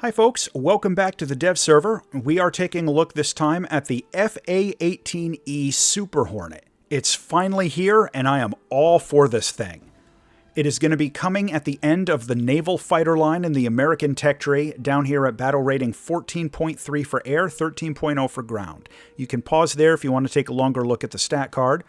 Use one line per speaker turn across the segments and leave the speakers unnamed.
Hi folks, welcome back to the Devserver. We are taking a look this time at the A-18E Superhornet. It's finally here, and I am all for this thing. It is going to be coming at the end of the naval fighter line in the American tech tree, down here at battle rating 14.3 for air, 13.0 for ground. You can pause there if you want to take a longer look at the stat card.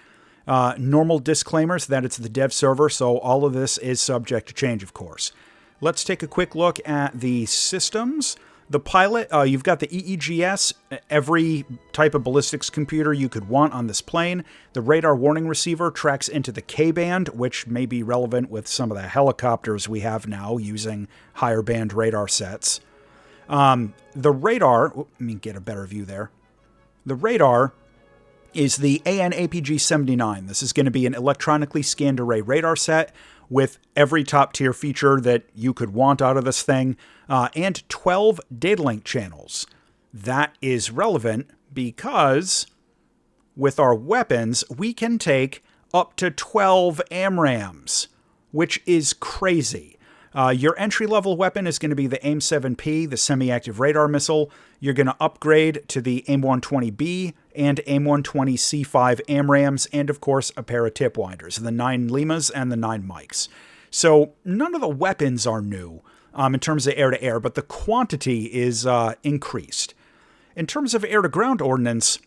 Normal disclaimers that it's the Devserver, so all of this is subject to change, of course. Let's take a quick look at the systems. The pilot, you've got the EEGS, every type of ballistics computer you could want on this plane. The radar warning receiver tracks into the K-band, which may be relevant with some of the helicopters we have now using higher band radar sets. The radar, let me get a better view there. The radar is the AN/APG-79. This is going to be an electronically scanned array radar set with every top tier feature that you could want out of this thing, and 12 data link channels. That is relevant because with our weapons, we can take up to 12 AMRAAMs, which is crazy. Your entry-level weapon is going to be the AIM-7P, the semi-active radar missile. You're going to upgrade to the AIM-120B and AIM-120C5 AMRAAMs, and of course a pair of tip winders, the 9 Limas and the 9 Mikes. So none of the weapons are new in terms of air-to-air, but the quantity is increased. In terms of air-to-ground ordnance,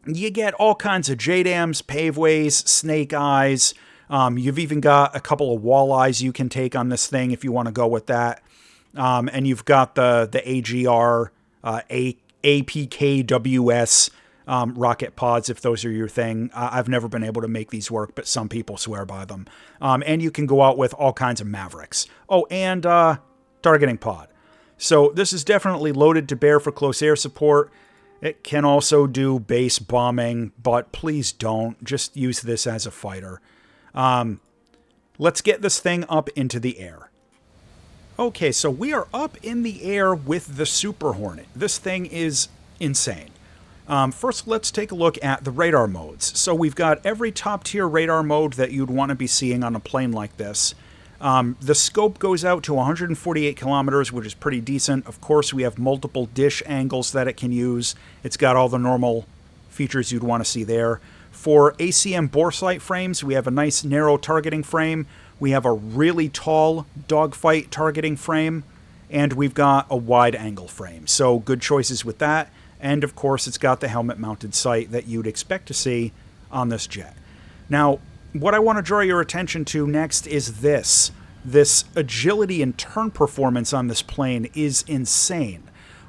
you get all kinds of JDAMs, paveways, snake eyes. You've even got a couple of walleyes you can take on this thing if you want to go with that. And you've got the AGR, APKWS rocket pods, if those are your thing. I've never been able to make these work, but some people swear by them. And you can go out with all kinds of Mavericks. Oh, and targeting pod. So this is definitely loaded to bear for close air support. It can also do base bombing, but please don't. Just use this as a fighter. Let's get this thing up into the air. Okay, so we are up in the air with the Superhornet. This thing is insane. First, let's take a look at the radar modes. So we've got every top-tier radar mode that you'd want to be seeing on a plane like this. The scope goes out to 148 kilometers, which is pretty decent. Of course, we have multiple dish angles that it can use. It's got all the normal features you'd want to see there. For ACM bore sight frames, we have a nice narrow targeting frame. We have a really tall dogfight targeting frame. And we've got a wide angle frame. So good choices with that. And of course, it's got the helmet-mounted sight that you'd expect to see on this jet. Now, what I want to draw your attention to next is this. This agility and turn performance on this plane is insane.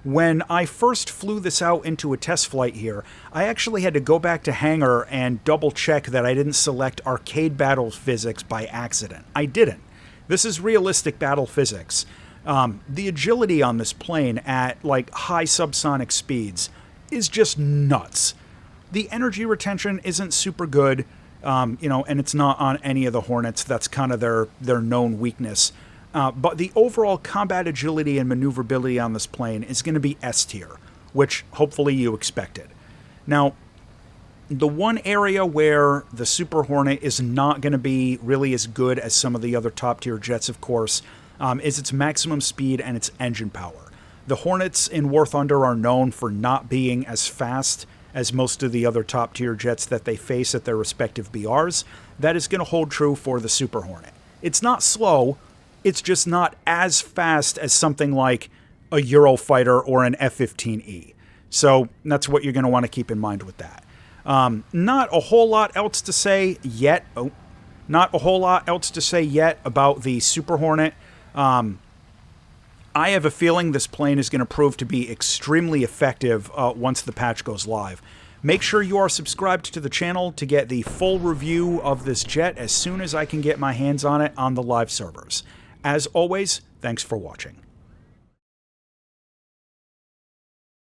When I first flew this out into a test flight here, I actually had to go back to hangar and double-check that I didn't select arcade battle physics by accident. I didn't. This is realistic battle physics. The agility on this plane at like high subsonic speeds is just nuts. The energy retention isn't super good, and it's not on any of the Hornets. That's kind of their known weakness. But the overall combat agility and maneuverability on this plane is going to be S tier, which hopefully you expected. Now, the one area where the Super Hornet is not going to be really as good as some of the other top tier jets, of course, is its maximum speed and its engine power. The Hornets in War Thunder are known for not being as fast as most of the other top tier jets that they face at their respective BRs. That is going to hold true for the Super Hornet. It's not slow, it's just not as fast as something like a Eurofighter or an F-15E. So that's what you're going to want to keep in mind with that. Not a whole lot else to say yet. Not a whole lot else to say yet about the Super Hornet. I have a feeling this plane is going to prove to be extremely effective once the patch goes live. Make sure you are subscribed to the channel to get the full review of this jet as soon as I can get my hands on it on the live servers. As always, thanks for watching.